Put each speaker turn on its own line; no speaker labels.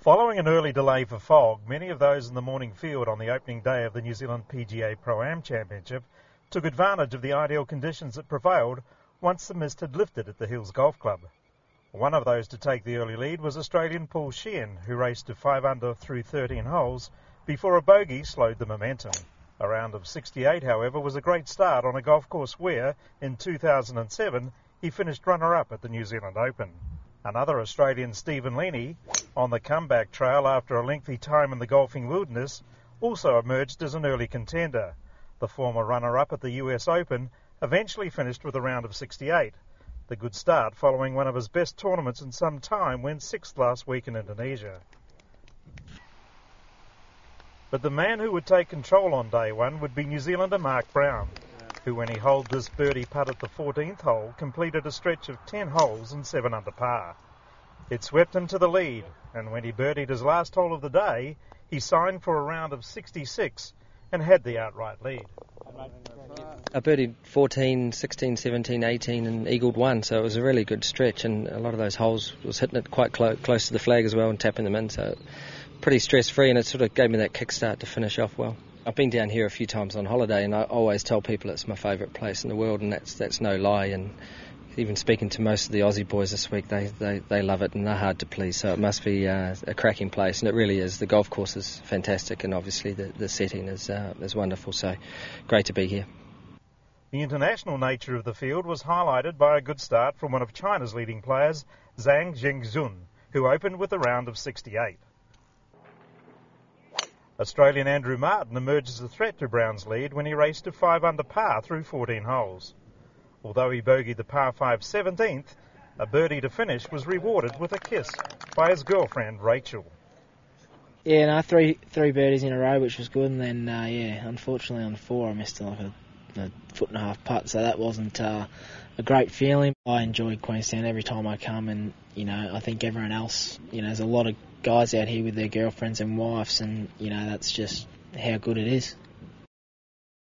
Following an early delay for fog, many of those in the morning field on the opening day of the New Zealand PGA Pro-Am Championship took advantage of the ideal conditions that prevailed once the mist had lifted at the Hills Golf Club. One of those to take the early lead was Australian Paul Sheehan, who raced to 5 under through 13 holes before a bogey slowed the momentum. A round of 68, however, was a great start on a golf course where, in 2007, he finished runner-up at the New Zealand Open. Another Australian, Stephen Leney, on the comeback trail after a lengthy time in the golfing wilderness, also emerged as an early contender. The former runner-up at the US Open eventually finished with a round of 68. The good start following one of his best tournaments in some time when 6th last week in Indonesia. But the man who would take control on day one would be New Zealander Mark Brown, who, when he holed this birdie putt at the 14th hole, completed a stretch of 10 holes and 7 under par. It swept him to the lead, and when he birdied his last hole of the day, he signed for a round of 66 and had the outright lead.
I birdied 14, 16, 17, 18 and eagled 1, so it was a really good stretch, and a lot of those holes was hitting it quite close to the flag as well and tapping them in, so pretty stress-free, and it sort of gave me that kickstart to finish off well. I've been down here a few times on holiday, and I always tell people it's my favourite place in the world, and that's no lie. And even speaking to most of the Aussie boys this week, they love it, and they're hard to please. So it must be a cracking place, and it really is. The golf course is fantastic, and obviously the setting is wonderful. So great to be here.
The international nature of the field was highlighted by a good start from one of China's leading players, Zhang Zhengzhun, who opened with a round of 68. Australian Andrew Martin emerged as a threat to Brown's lead when he raced to 5 under par through 14 holes. Although he bogeyed the par 5 17th, a birdie to finish was rewarded with a kiss by his girlfriend Rachel.
Yeah, no, three birdies in a row, which was good, and then unfortunately on 4 I missed like a foot and a half putt, so that wasn't a great feeling. I enjoy Queenstown every time I come, and I think everyone else, there's a lot of guys out here with their girlfriends and wives, and that's just how good it is.